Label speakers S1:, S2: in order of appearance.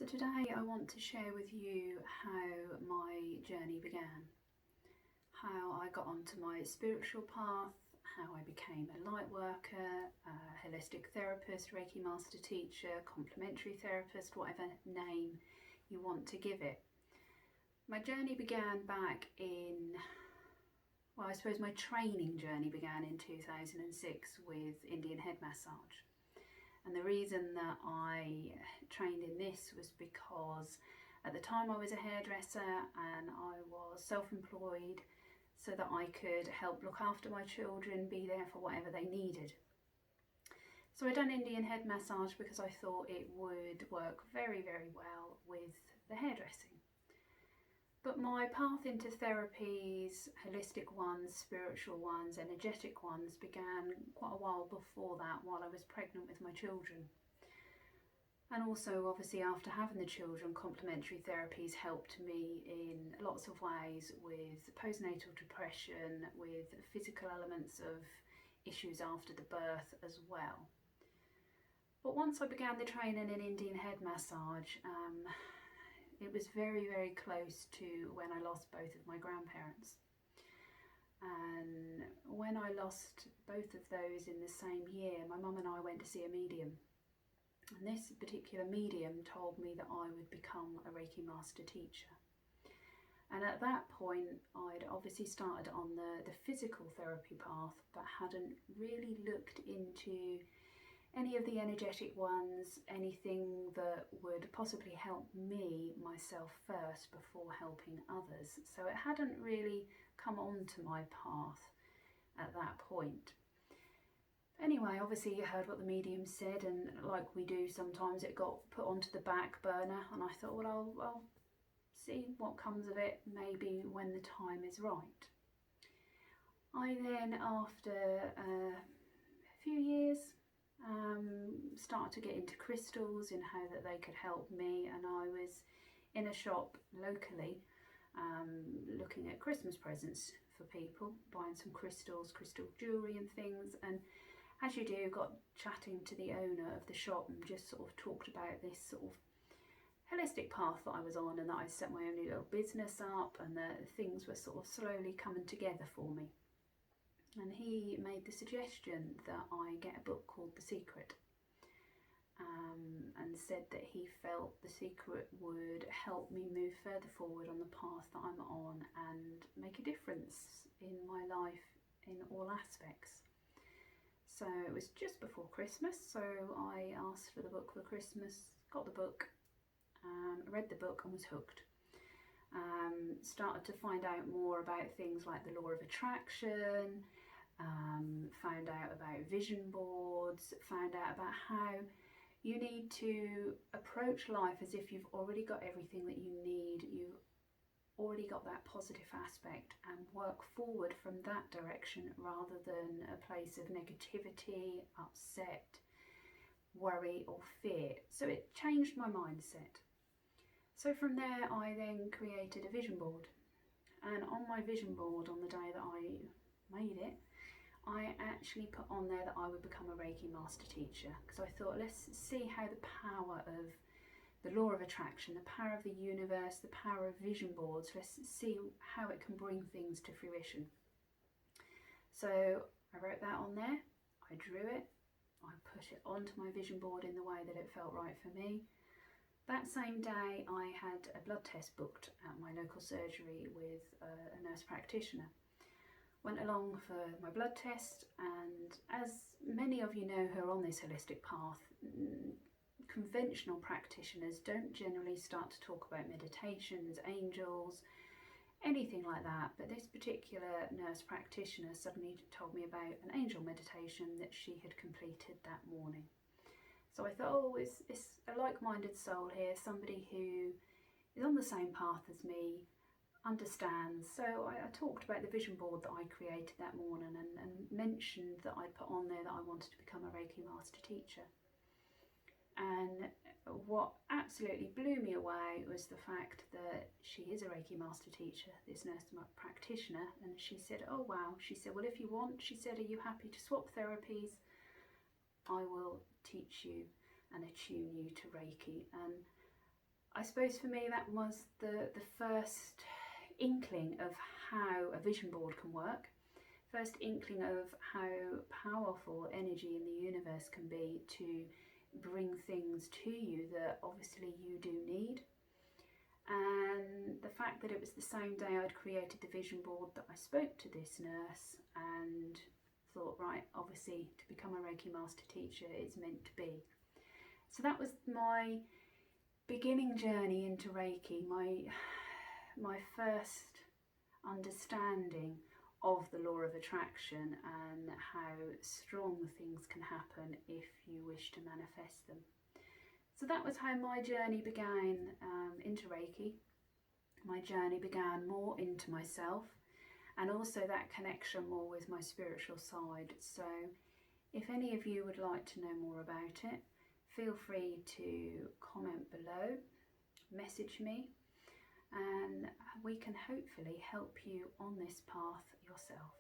S1: So today I want to share with you how my journey began, how I got onto my spiritual path, how I became a light worker, a holistic therapist, Reiki master teacher, complementary therapist, whatever name you want to give it. My journey began back in, I suppose my training journey began in 2006 with Indian head massage. And the reason that I trained in this was because at the time I was a hairdresser and I was self-employed so that I could help look after my children, be there for whatever they needed. So I done Indian head massage because I thought it would work very, very well with the hairdressing. But my path into therapies, holistic ones, spiritual ones, energetic ones, began quite a while before that, while I was pregnant with my children. And also, obviously, after having the children, complementary therapies helped me in lots of ways with postnatal depression, with physical elements of issues after the birth as well. But once I began the training in Indian head massage, it was very, very close to when I lost both of my grandparents. And when I lost both of those in the same year, my mum and I went to see a medium. And this particular medium told me that I would become a Reiki master teacher. And at that point, I'd obviously started on the physical therapy path, but hadn't really looked into any of the energetic ones, anything that would possibly help me, myself first, before helping others. So it hadn't really come onto my path at that point. Anyway, obviously you heard what the medium said, and like we do sometimes, it got put onto the back burner, and I thought, well, I'll see what comes of it, maybe when the time is right. I then, after a few years, started to get into crystals and how that they could help me, and I was in a shop locally looking at Christmas presents for people, buying some crystals, crystal jewellery and things, and as you do, got chatting to the owner of the shop and just sort of talked about this sort of holistic path that I was on, and that I set my own little business up, and that things were sort of slowly coming together for me. And he made the suggestion that I get a book called The Secret, and said that he felt The Secret would help me move further forward on the path that I'm on and make a difference in my life in all aspects. So it was just before Christmas, so I asked for the book for Christmas, got the book, read the book and was hooked. Started to find out more about things like the law of attraction, found out about vision boards, found out about how you need to approach life as if you've already got everything that you need, you've already got that positive aspect, and work forward from that direction rather than a place of negativity, upset, worry or fear. So it changed my mindset. So from there I then created a vision board, and on my vision board, on the day that I made it, I actually put on there that I would become a Reiki master teacher, because I thought, let's see how the power of the law of attraction, the power of the universe, the power of vision boards, let's see how it can bring things to fruition. So I wrote that on there, I drew it, I put it onto my vision board in the way that it felt right for me. That same day I had a blood test booked at my local surgery with a nurse practitioner. Went along for my blood test, and as many of you know who are on this holistic path, conventional practitioners don't generally start to talk about meditations, angels, anything like that, but this particular nurse practitioner suddenly told me about an angel meditation that she had completed that morning. So I thought, oh, it's a like-minded soul here, somebody who is on the same path as me, understands. So I talked about the vision board that I created that morning, and mentioned that I'd put on there that I wanted to become a Reiki master teacher. And what absolutely blew me away was the fact that she is a Reiki master teacher, this nurse practitioner, and she said, oh wow, she said, well, if you want, she said, are you happy to swap therapies? I will teach you and attune you to Reiki. And I suppose for me that was the first inkling of how a vision board can work, first inkling of how powerful energy in the universe can be to bring things to you that obviously you do need. And the fact that it was the same day I'd created the vision board that I spoke to this nurse and thought, right, obviously to become a Reiki master teacher it's meant to be. So that was my beginning journey into Reiki, my first understanding of the law of attraction and how strong things can happen if you wish to manifest them. So that was how my journey began into Reiki. My journey began more into myself, and also that connection more with my spiritual side. So if any of you would like to know more about it, feel free to comment below, message me, and we can hopefully help you on this path yourself.